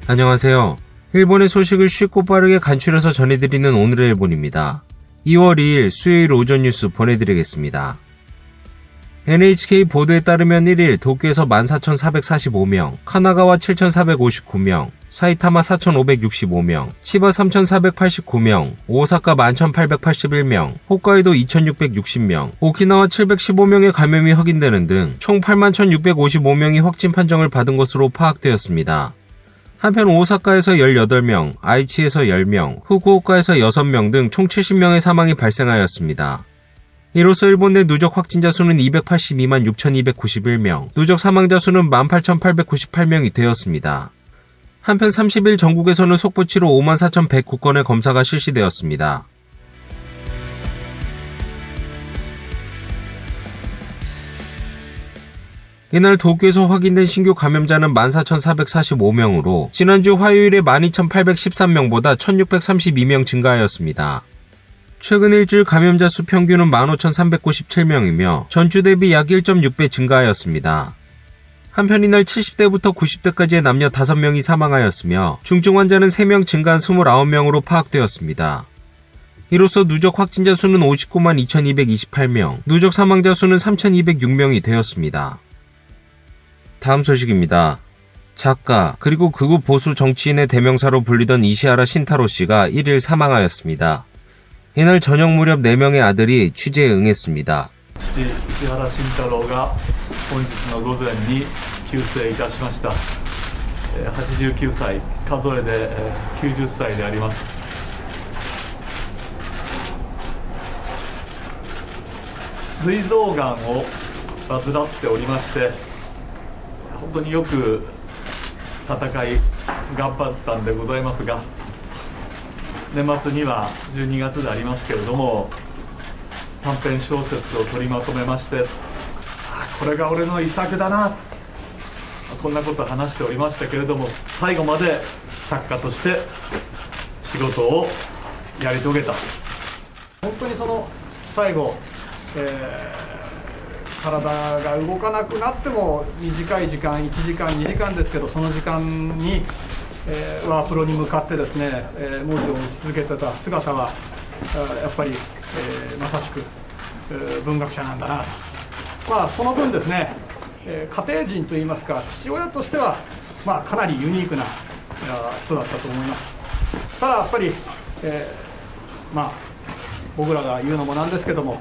안녕하세요. 일본의 소식을 쉽고 빠르게 간추려서 전해드리는 오늘의 일본입니다. 2월 2일 수요일 오전 뉴스 보내드리겠습니다. NHK 보도에 따르면 1일 도쿄에서 14,445명, 카나가와 7,459명, 사이타마 4,565명, 치바 3,489명, 오사카 11,881명, 홋카이도 2,660명, 오키나와 715명의 감염이 확인되는 등 총 81,655명이 확진 판정을 받은 것으로 파악되었습니다. 한편 오사카에서 18명, 아이치에서 10명, 후쿠오카에서 6명 등 총 70명의 사망이 발생하였습니다. 이로써 일본 내 누적 확진자 수는 282만 6,291명, 누적 사망자 수는 18,898명이 되었습니다. 한편 30일 전국에서는 속보치로 54,109건의 검사가 실시되었습니다. 이날 도쿄에서 확인된 신규 감염자는 14,445명으로 지난주 화요일에 12,813명보다 1,632명 증가하였습니다. 최근 일주일 감염자 수 평균은 15,397명이며 전주 대비 약 1.6배 증가하였습니다. 한편 이날 70대부터 90대까지의 남녀 5명이 사망하였으며 중증 환자는 3명 증가한 29명으로 파악되었습니다. 이로써 누적 확진자 수는 59만 2,228명, 누적 사망자 수는 3,206명이 되었습니다. 다음 소식입니다. 작가 그리고 극우 보수 정치인의 대명사로 불리던 이시하라 신타로 씨가 1일 사망하였습니다. 이날 저녁 무렵 4명의 아들이 취재에 응했습니다. 父石原慎太郎が本日の午前に急逝いたしました。89歳、数えで90歳であります。膵臓がんを患っておりまして、本当によく戦い頑張ったんでございますが、年末には12月でありますけれども短編小説を取りまとめまして、これが俺の遺作だな、こんなことを話しておりましたけれども、最後まで作家として仕事をやり遂げた。本当にその最後、体が動かなくなっても短い時間、1時間2時間ですけど、その時間にワープロに向かってですね、文字を打ち続けてた姿はやっぱり、まさしく文学者なんだなと。その分ですね、家庭人といいますか父親としては、かなりユニークな人だったと思います。ただやっぱり、僕らが言うのもなんですけども、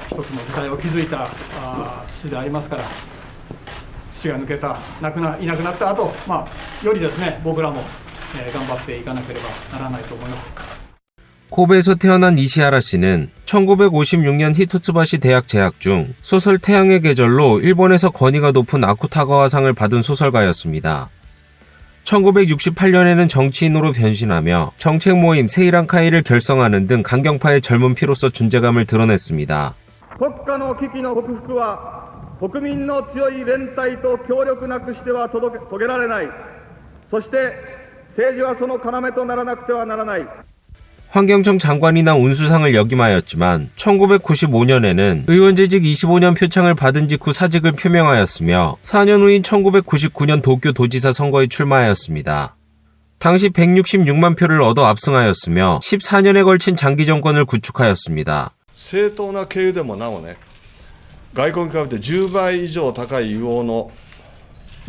一つの時代を築いた父でありますから、父が抜けたいなくなった後、よりですね僕らも頑張っていかなければならないと思います。 코베에서 태어난 이시하라 씨는 1956년 히토츠바시 대학 재학 중 소설 태양의 계절로 일본에서 권위가 높은 아쿠타가와상을 받은 소설가였습니다. 1968년에는 정치인으로 변신하며 정책 모임 세이란카이를 결성하는 등 강경파의 젊은 피로서 존재감을 드러냈습니다. 国家の危機の克服は国民の強い連帯と協力なくしては遂げられない。そして政治はその要とならなくてはならない。 환경청 장관이나 운수상을 역임하였지만 1995년에는 의원재직 25년 표창을 받은 직후 사직을 표명하였으며 4년 후인 1999년 도쿄 도지사 선거에 출마하였습니다. 당시 166만 표를 얻어 압승하였으며 14년에 걸친 장기 정권을 구축하였습니다. 正当な経由でもなおね、外国に比べて10倍以上高い硫黄の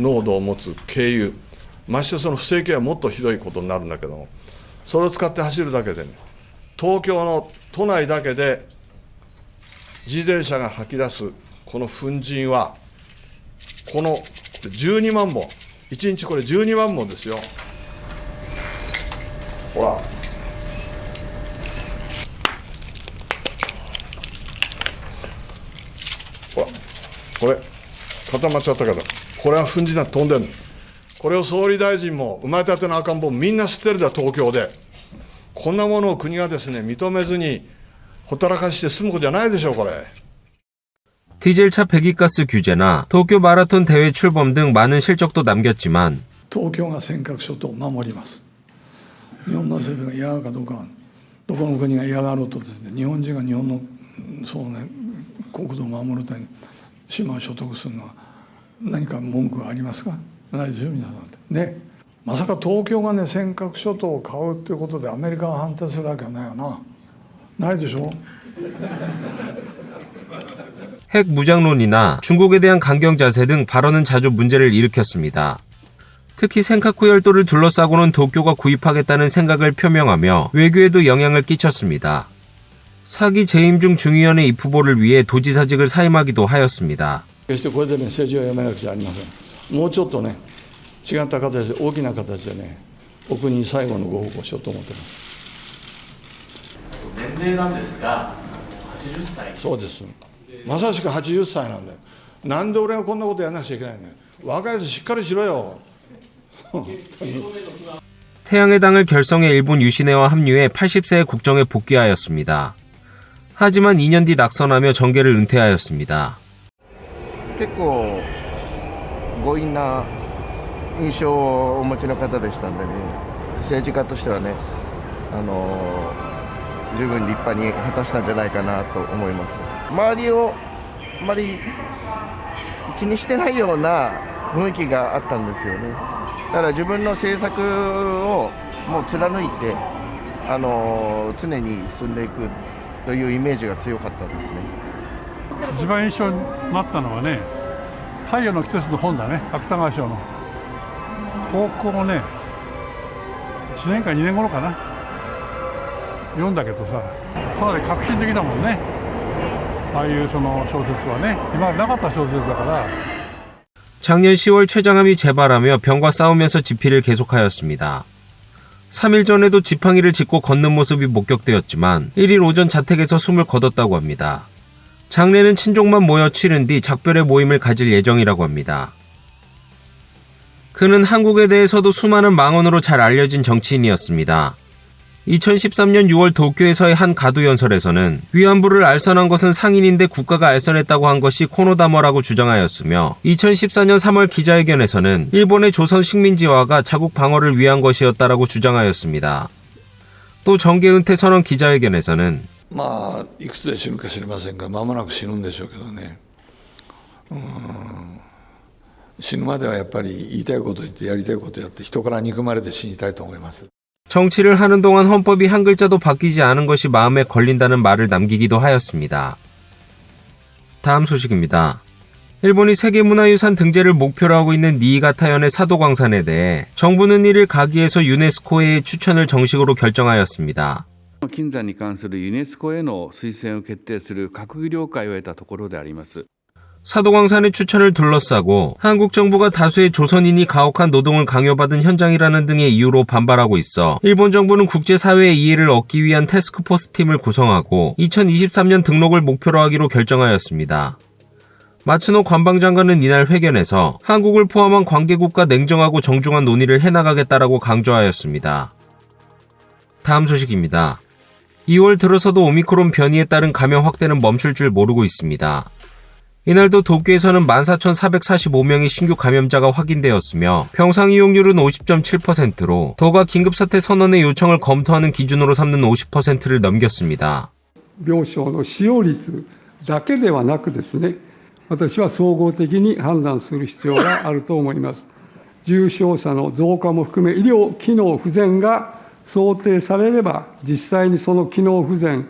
濃度を持つ経由、ましてその不正経由はもっとひどいことになるんだけども、それを使って走るだけでね、東京の都内だけで自転車が吐き出すこの粉塵はこの12万本、1日これ12万本ですよ。ほら。これ固まっちゃったけど、これは粉塵が飛んでるの。これを総理大臣も生まれたての赤ん坊みんな知ってるだ、東京で。こんなものを国がですね認めずにほったらかして済むことじゃないでしょう。これ 디젤차 배기가스 규제나 도쿄 마라톤 대회 출범 등 많은 실적도 남겼지만 東京が尖閣諸島を守ります。日本の政府が嫌がるかどうかはどこの国が嫌がろうとですね、日本人が日本の国土を守るために島を所得するのは何か文句はありますか？ないですよ皆さん。でまさか東京がね尖閣諸島を買うっていうことでアメリカが反対するわけはないよな。ないでしょ。 핵 무장론이나 중국에 대한 강경 자세 등 발언은 자주 문제를 일으켰습니다. 특히 센카쿠 열도를 둘러싸고는 도쿄가 구입하겠다는 생각을 표명하며 외교에도 영향을 끼쳤습니다. 사기 재임 중 중위원회 입후보를 위해 도지사직을 사임하기도 하였습니다. 決してこれでね政治をやめなくちゃありません。もうちょっとね違った形で大きな形でねお国に最後のご奉公しようと思ってます。年齢なんですが80歳。そうです。まさしく80歳なんだよ。なんで俺がこんなことやらなくちゃいけないのよ。若い人しっかりしろよ。本当に。 태양의 당을 결성해 일본 유신회와 합류해 80세에 국정에 복귀하였습니다. 하지만 2년 뒤 낙선하며 정계를 은퇴하였습니다. 結構強引な印象をお持ちの方でしたんでね、政治家としてはね、十分立派に果たしたんじゃないかなと思います。周りをあまり気にしてないような雰囲気があったんですよね。だから自分の政策をもう貫いて、常に進んでいくというイメージが強かったですね。一番印象になったのはね、太陽の季節の本だね、芥川賞の。高校ね、1年か2年頃かな、読んだけどさ、かなり革新的だもんね。ああいうその小説はね、今までなかった小説だから。 작년 10월 췌장암이 재발하며 병과 싸우면서 집필을 계속하였습니다. 3일 전에도 지팡이를 짚고 걷는 모습이 목격되었지만 1일 오전 자택에서 숨을 거뒀다고 합니다. 장례는 친족만 모여 치른 뒤 작별의 모임을 가질 예정이라고 합니다. 그는 한국에 대해서도 수많은 망언으로 잘 알려진 정치인이었습니다. 2013년 6월 도쿄에서의 한 가두연설에서는 위안부를 알선한 것은 상인인데 국가가 알선했다고 한 것이 코노다머라고 주장하였으며 2014년 3월 기자회견에서는 일본의 조선 식민지화가 자국 방어를 위한 것이었다라고 주장하였습니다. 또 정계 은퇴 선언 기자회견에서는 まあいくつで死ぬか知りませんが間もなく死ぬんでしょうけどね。死ぬまではやっぱり言いたいこと言ってやりたいことやって人から憎まれて死にたいと思います。 정치를 하는 동안 헌법이 한 글자도 바뀌지 않은 것이 마음에 걸린다는 말을 남기기도 하였습니다. 다음 소식입니다. 일본이 세계문화유산 등재를 목표로 하고 있는 니이가타현의 사도광산에 대해 정부는 1일 가기에서 유네스코에 추천을 정식으로 결정하였습니다. 金山に関するユネスコへの推薦を決定する閣議了解を得たところであります。 사도광산의 추천을 둘러싸고 한국 정부가 다수의 조선인이 가혹한 노동을 강요받은 현장이라는 등의 이유로 반발하고 있어 일본 정부는 국제사회의 이해를 얻기 위한 태스크포스 팀을 구성하고 2023년 등록을 목표로 하기로 결정하였습니다. 마츠노 관방장관은 이날 회견에서 한국을 포함한 관계국과 냉정하고 정중한 논의를 해나가겠다라고 강조하였습니다. 다음 소식입니다. 2월 들어서도 오미크론 변이에 따른 감염 확대는 멈출 줄 모르고 있습니다. 이날도 도쿄에서는 14,445명의 신규 감염자가 확인되었으며 병상 이용률은 50.7%로 도가 긴급사태 선언의 요청을 검토하는 기준으로 삼는 50%를 넘겼습니다. 病床の使用率だけではなくですね、私は総合的に判断する必要があると思います。重症者の増加も含め医療機能不全が想定されれば、実際にその機能不全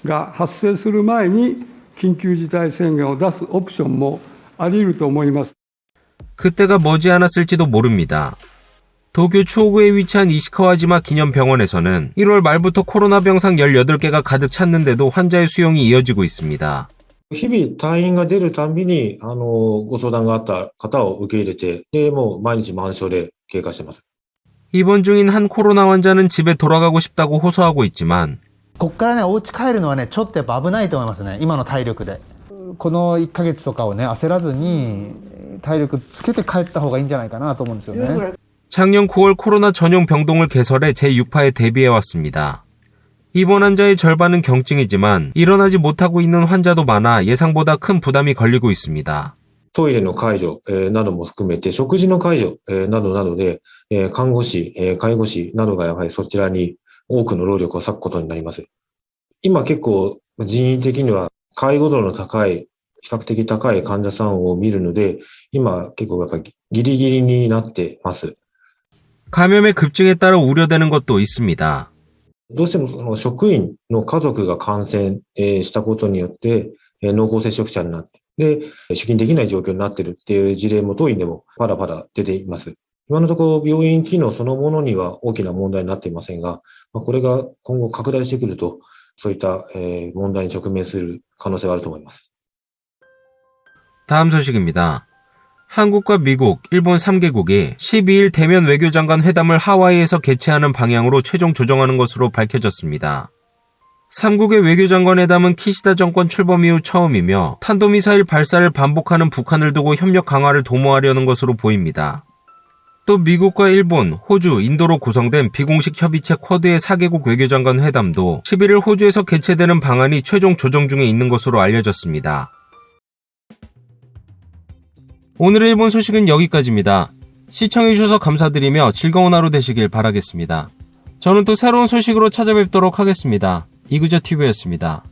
が発生する前に緊急事態宣言を出すオプションもあり得ると思います。 그때가 머지않았을지도 모릅니다. 도쿄 추오구에 위치한 이시카와지마 기념병원에서는 1월 말부터 코로나 병상 18개가 가득 찼는데도 환자의 수용이 이어지고 있습니다. 日々退院が出るたんびにご相談があった方を受け入れて、でもう毎日満床で経過してます。 입원 중인 한 코로나 환자는 집에 돌아가고 싶다고 호소하고 있지만 ここからねお家帰るのはねちょっとやっぱ危ないと思いますね。今の体力でこの1ヶ月とかをね焦らずに体力つけて帰った方がいいんじゃないかなと思うんですよね。 작년 9월 코로나 전용 병동을 개설해 제6파에 대비해왔습니다. 입원 환자의 절반은 경증이지만 일어나지 못하고 있는 환자도 많아 예상보다 큰 부담이 걸리고 있습니다. トイレの介助なども含めて食事の介助などなどで看護師、介護士などがやはりそちらに多くの労力を割くことになります。今結構人員的には介護度の高い、比較的高い患者さんを見るので、今結構やっぱりギリギリになってます。 감염의 급증에 따라 우려되는 것도 있습니다. どうしてもその職員の家族が感染したことによって濃厚接触者になって、で、出勤できない状況になっているっていう事例も当院でもパラパラ出ています。今のところ病院機能そのものには大きな問題になっていませんが、これが今後拡大してくると、そういった問題に直面する可能性があると思います。 다음 소식입니다. 한국과 미국, 일본 3개국이 12일 대면 외교장관 회담을 하와이에서 개최하는 방향으로 최종 조정하는 것으로 밝혀졌습니다. 3국의 외교장관 회담은 키시다 정권 출범 이후 처음이며 탄도미사일 발사를 반복하는 북한을 두고 협력 강화를 도모하려는 것으로 보입니다. 또 미국과 일본, 호주, 인도로 구성된 비공식 협의체 쿼드의 4개국 외교장관 회담도 11일 호주에서 개최되는 방안이 최종 조정 중에 있는 것으로 알려졌습니다. 오늘의 일본 소식은 여기까지입니다. 시청해주셔서 감사드리며 즐거운 하루 되시길 바라겠습니다. 저는 또 새로운 소식으로 찾아뵙도록 하겠습니다. 이그저TV였습니다.